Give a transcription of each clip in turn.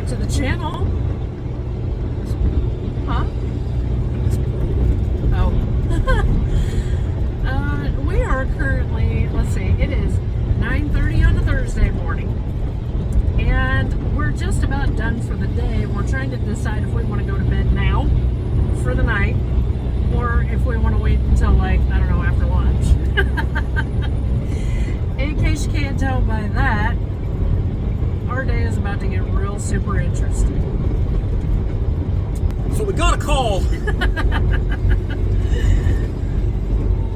to the channel. Huh? Oh. We are currently, let's see, it is 9:30 on a Thursday morning. And we're just about done for the day. We're trying to decide if we want to go to bed now for the night or if we want to wait until, like, I don't know, after lunch. In case you can't tell by that, our day is about to get real super interesting. So we got a call.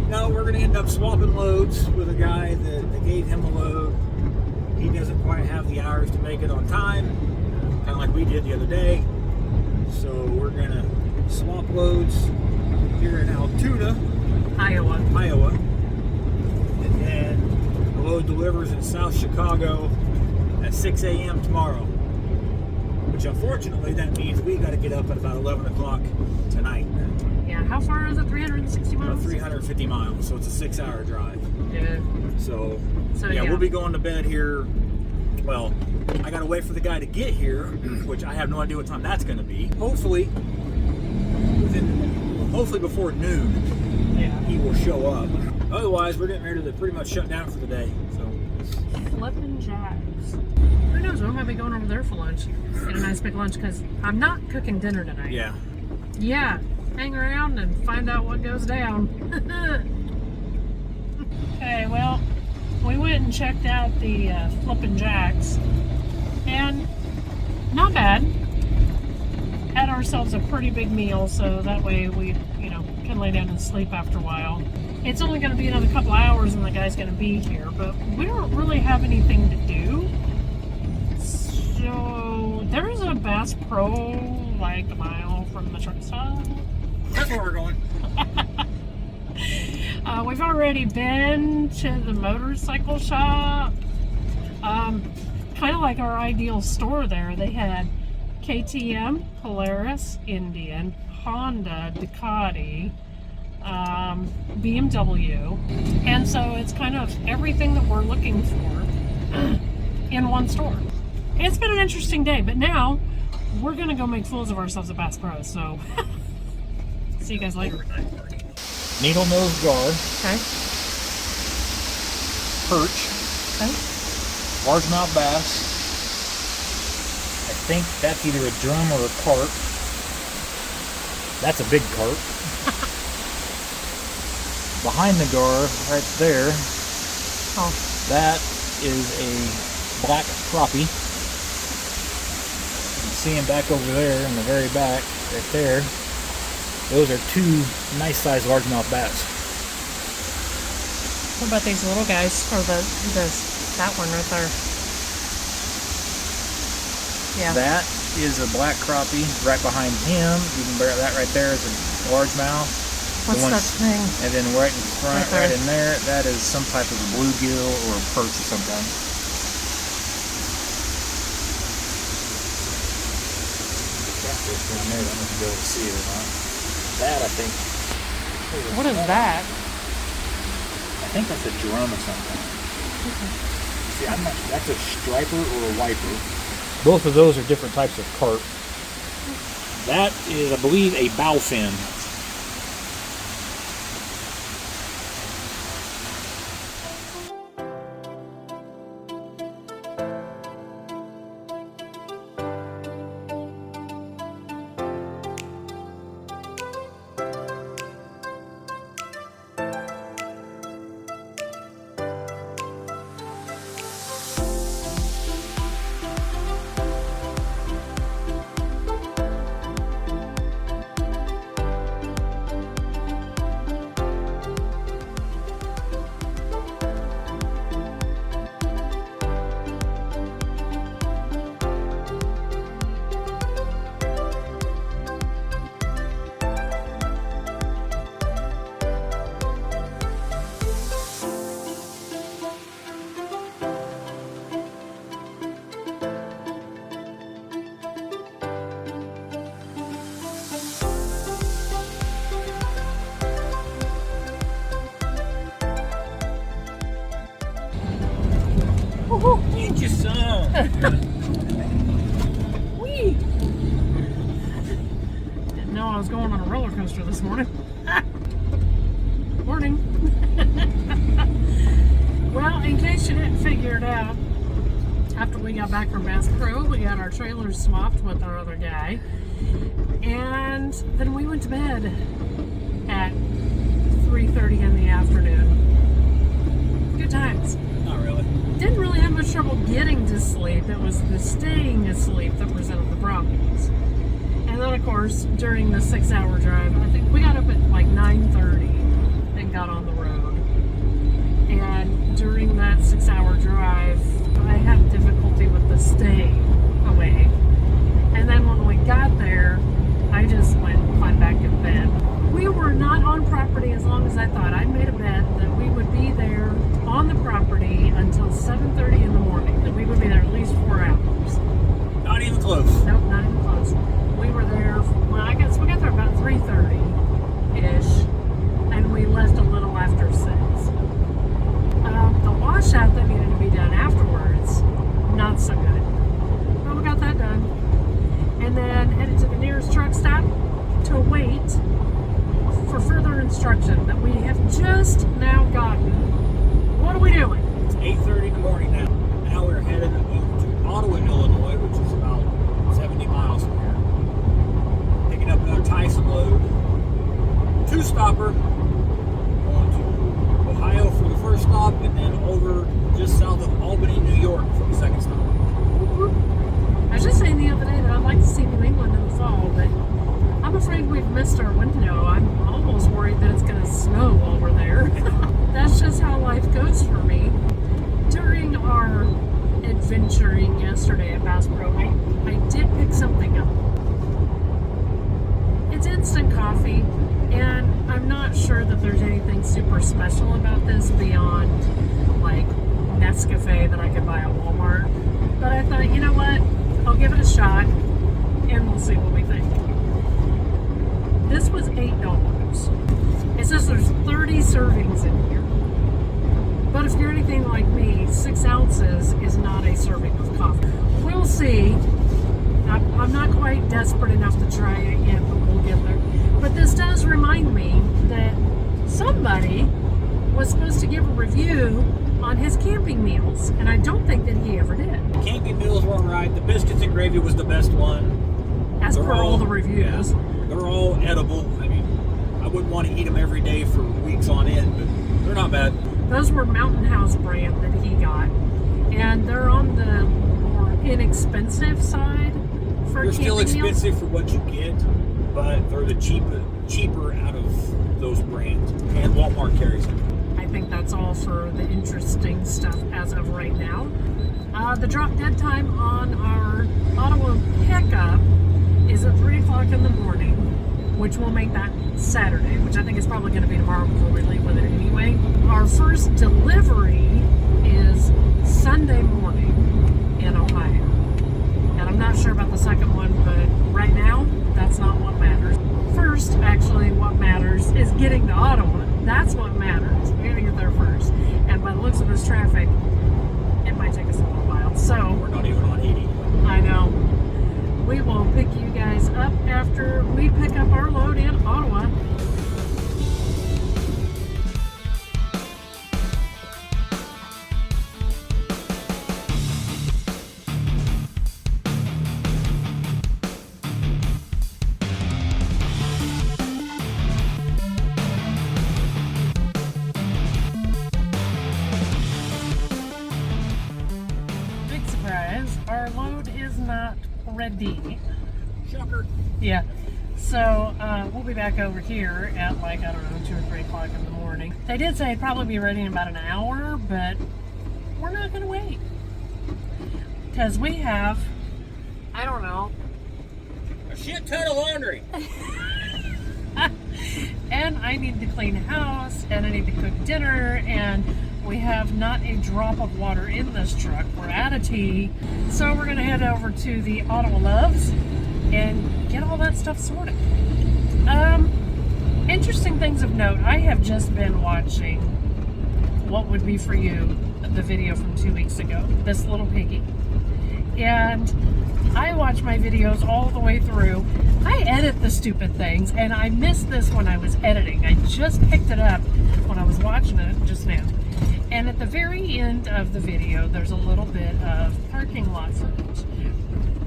Now we're going to end up swapping loads with a guy that gave him a load. He doesn't quite have the hours to make it on time, kind of like we did the other day. So we're going to swap loads here in Altoona, Iowa. And then the load delivers in South Chicago at 6 a.m. tomorrow. Which unfortunately that means we got to get up at about 11 o'clock tonight. Yeah, how far is it? 360 miles? About 350 miles, so it's a 6-hour drive. Yeah. So yeah, we'll be going to bed here. Well, I gotta wait for the guy to get here, which I have no idea what time that's gonna be. Hopefully before noon, he will show up. Otherwise, we're getting ready to pretty much shut down for the day. So flipping jacks. Who knows? We might be going over there for lunch. Get a nice big lunch because I'm not cooking dinner tonight. yeah. Yeah. Hang around and find out what goes down. Okay, well, we went and checked out the Flippin' Jacks, and not bad. Had ourselves a pretty big meal, so that way we, can lay down and sleep after a while. It's only going to be another couple hours and the guy's going to be here, but we don't really have anything to do. So, there's a Bass Pro like a mile from the truck stop. That's where we're going. We've already been to the motorcycle shop. Kind of like our ideal store there. They had KTM, Polaris, Indian, Honda, Ducati, BMW. And so it's kind of everything that we're looking for in one store. It's been an interesting day, but now we're going to go make fools of ourselves at Bass Pro. So see you guys later. Needle nose gar, Okay. perch, Okay. largemouth bass. I think that's either a drum or a carp. That's a big carp. Behind the gar, right there, Oh. that is a black crappie. You can see him back over there in the very back, right there. Those are two nice-sized largemouth bass. What about these little guys? Or that one right there? Yeah. That is a black crappie. Right behind him, you can bear that right there is a largemouth. What's that thing? And then right in front, Right right in there, that is some type of a bluegill or a perch of some kind. Catfish down there, I don't know if you'll be able to see it or not. That, I think. What is that? I think that's a drum or something. See, I'm not, that's a striper or a wiper. Both of those are different types of carp. That is, I believe, a bowfin. Get you some. Whee! was going on a roller coaster this morning. Morning. Well, in case you didn't figure it out, after we got back from Bass Pro, we got our trailers swapped with our other guy. And then we went to bed at 3:30 in the afternoon. Good times. Not really. Didn't really have much trouble getting to sleep. It was the staying asleep that presented the problems. And then, of course, during the 6-hour drive, I think we got up at like 9:30 and got on the road. And during that 6-hour drive, I had difficulty with the staying away. And then when we got there, I just went climbed back in bed. We were not on property as long as I thought. I made a bet that we would be there on the property until 7:30 in the morning. That we would be there at least 4 hours. Not even close. Nope, not even close. We were there, well, I guess we got there about 3:30-ish, and we left a little after 6. The washout that needed to be done afterwards, not so good. But we got that done. And then headed to the nearest truck stop to wait for further instruction that we have just now gotten. What are we doing? It's 8:30 in the morning now. Now we're headed over to Ottawa, Illinois, which is about 70 miles from here. Picking up another Tyson load. 2-stopper. Going to Ohio for the first stop, and then over just south of Albany, New York for the second stop. I was just saying the other day that I'd like to see New England in the fall, but I'm afraid we've missed our window. I'm almost worried that it's going to snow while we're there. That's just how life goes for me. During our adventuring yesterday at Bass Pro, I did pick something up. It's instant coffee, and I'm not sure that there's anything super special about this beyond like Nescafe that I could buy at Walmart. But I thought, you know what? I'll give it a shot, and we'll see what we think. This was $8. It says there's 30 servings in here. But if you're anything like me, 6 ounces is not a serving of coffee. We'll see. I'm not quite desperate enough to try it yet, but we'll get there. But this does remind me that somebody was supposed to give a review on his camping meals, and I don't think that he ever did. Camping meals were alright. The biscuits and gravy was the best one. As per all the reviews. Yeah, they're all edible. I mean, I wouldn't want to eat them every day for weeks on end, but they're not bad. Those were Mountain House brand that he got, and they're on the more inexpensive side for They're still camping meals. expensive for what you get, but they're the cheaper out of those brands, and Walmart carries them. I think that's all for the interesting stuff as of right now. The drop dead time on our Ottawa pickup is at 3 o'clock in the morning, which will make that Saturday, which I think is probably going to be tomorrow before we leave with it anyway. Our first delivery is Sunday morning in Ohio. And I'm not sure about the second one, but right now, that's not what matters. First, actually, what matters is getting to Ottawa. That's what matters. We gotta get there first. And by the looks of this traffic, it might take us a little while. So, We're not even on 80. I know. We will pick you guys up after we pick up our load in Ottawa. Big surprise, our load is not ready. Shocker. Yeah. So we'll be back over here at like, I don't know, 2 or 3 o'clock in the morning. They did say it'd probably be ready in about an hour, but we're not going to wait. Because we have, I don't know, A shit ton of laundry. and I need to clean house, and I need to cook dinner, and we have not a drop of water in this truck. We're out of tea. So we're going to head over to the Ottawa Loves and get all that stuff sorted. Interesting things of note. I have just been watching What Would Be For You, the video from 2 weeks ago, this little piggy. And I watch my videos all the way through. I edit the stupid things, and I missed this when I was editing. I just picked it up when I was watching it just now. And at the very end of the video, there's a little bit of parking lot footage.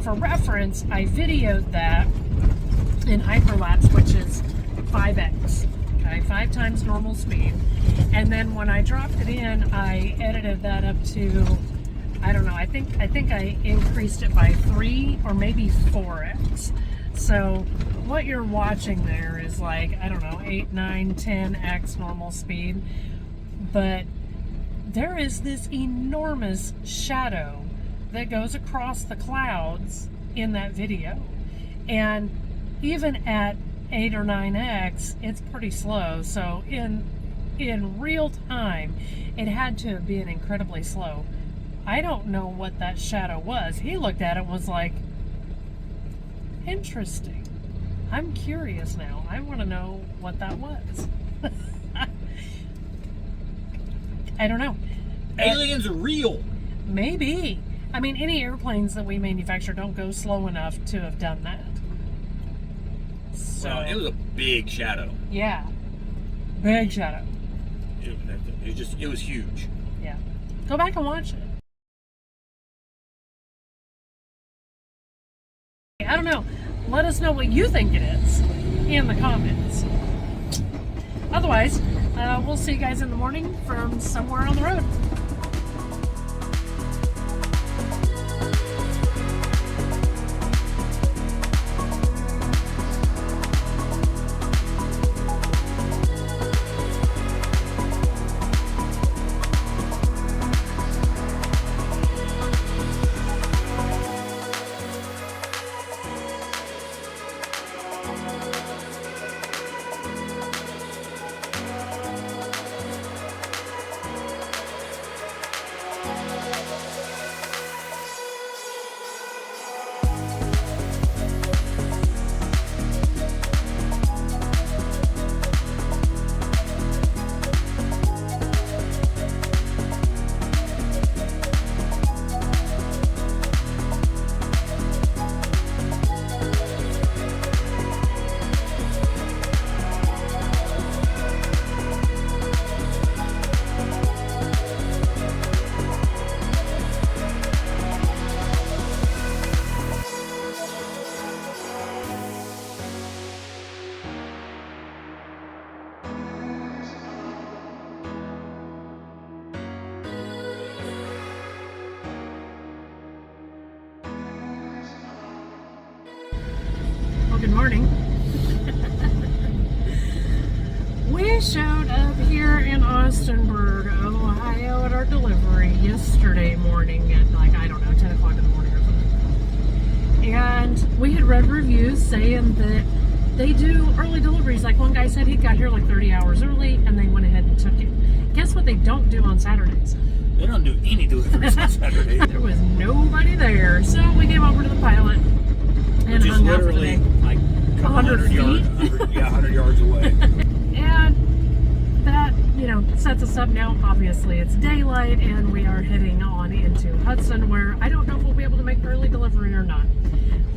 For reference, I videoed that in hyperlapse, which is 5x, okay, 5 times normal speed. And then when I dropped it in, I edited that up to, I don't know, I think I increased it by 3 or maybe 4x. So what you're watching there is like, I don't know, 8, 9, 10x normal speed. But there is this enormous shadow that goes across the clouds in that video. And even at 8 or 9x, it's pretty slow. So in real time, it had to have been incredibly slow. I don't know what that shadow was. He looked at it and was like, interesting. I'm curious now. I want to know what that was. I don't know. Aliens are real. Maybe. I mean, any airplanes that we manufacture don't go slow enough to have done that. So, Well, it was a big shadow. yeah. Big shadow. It was huge. Yeah. Go back and watch it. I don't know. Let us know what you think it is in the comments. Otherwise, we'll see you guys in the morning from somewhere on the road. Good morning. We showed up here in Austinburg, Ohio at our delivery yesterday morning at like, I don't know, 10 o'clock in the morning or something. And we had read reviews saying that they do early deliveries. Like one guy said he got here like 30 hours early and they went ahead and took it. Guess what they don't do on Saturdays? They don't do any deliveries on Saturday. There was nobody there. So we came over to the pilot and Which is hung out for the literally day. like 100 yards, feet? 100 yards away. And that, sets us up now. Obviously, it's daylight, and we are heading on into Hudson, where I don't know if we'll be able to make early delivery or not.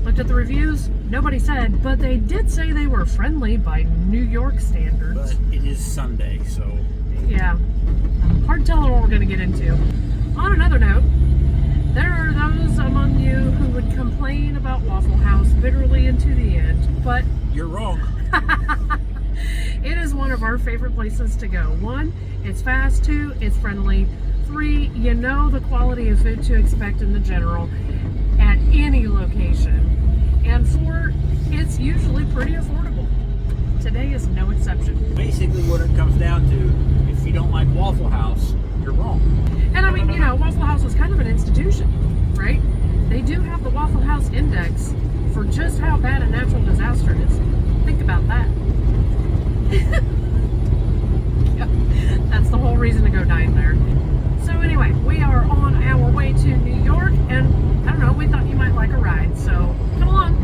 Looked at the reviews, nobody said, but they did say they were friendly by New York standards. But it is Sunday, so... Yeah, hard telling what we're going to get into. On another note, there are those among you who would complain about Waffle House bitterly and to the end, but You're wrong. it is one of our favorite places to go. 1, it's fast. 2, it's friendly. 3, you know the quality of food to expect in the general at any location. And 4, it's usually pretty affordable. Today is no exception. Basically what it comes down to, if you don't like Waffle House, you're wrong. And I mean, Waffle House is kind of an institution, right? They do have the Waffle House Index for just how bad a natural disaster it is. Think about that. Yeah, that's the whole reason to go dine there. So anyway, we are on our way to New York, and I don't know, we thought you might like a ride, so come along.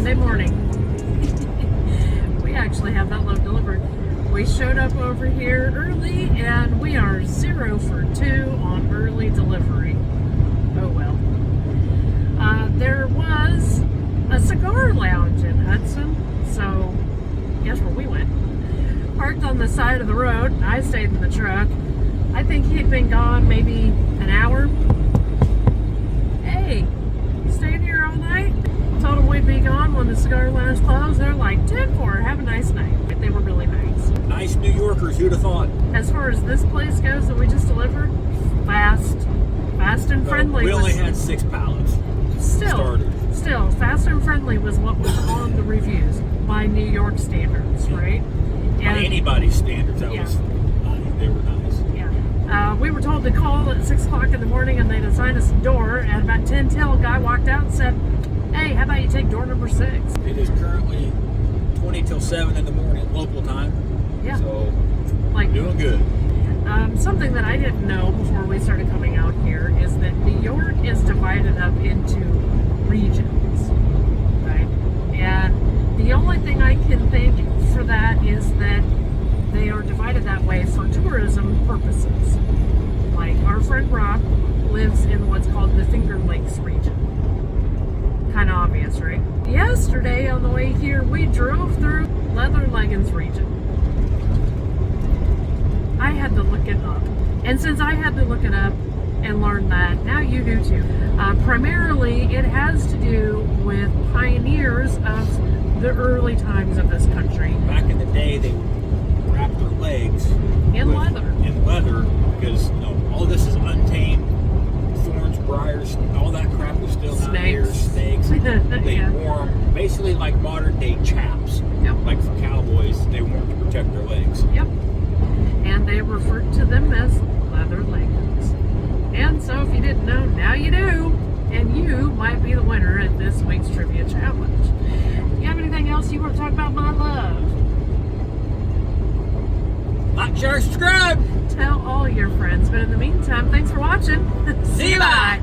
Sunday morning. We actually have that load delivered. We showed up over here early, and we are 0 for 2 on early delivery. Oh well. There was a cigar lounge in Hudson, so guess where we went? Parked on the side of the road. I stayed in the truck. I think he'd been gone maybe an hour. Hey, you staying here all night? Told him we'd be gone when the cigar lounge closed. They're like, 10-4, have a nice night. They were really nice. Nice New Yorkers, who'd have thought? As far as this place goes that we just delivered, fast and friendly. We only had 6 pallets. Still, fast and friendly was what was on the reviews by New York standards, right? By anybody's standards, that Yeah. was they were nice. Yeah. We were told to call at 6 o'clock in the morning, and they'd assign us a door. At about 10 till, a guy walked out and said, "Hey, how about you take door number 6?" It is currently 20 till 7 in the morning local time. Yeah. So, Like, doing good. something that I didn't know before we started coming out here is that New York is divided up into regions, right? And the only thing I can think for that is that they are divided that way for tourism purposes. Like, our friend Rob lives in what's called the Finger Lakes region. Kind of obvious, right? Yesterday on the way here, we drove through Leather Leggings region. I had to look it up. And since I had to look it up and learn that, now you do too. Primarily, it has to do with pioneers of the early times of this country. Back in the day, they would wrap their legs In leather. In leather, because all this is untamed. Thorns, briars, all that crap was still out here. Snakes. They Yeah. wore 'em basically like modern day chaps. Yep. Like for cowboys, they wore 'em to protect their legs. Yep. And they referred to them as leather leggings. And so if you didn't know, now you do. And you might be the winner at this week's trivia challenge. You have anything else you want to talk about, my love? Like, share, subscribe. Tell all your friends. But in the meantime, thanks for watching. See you. Bye.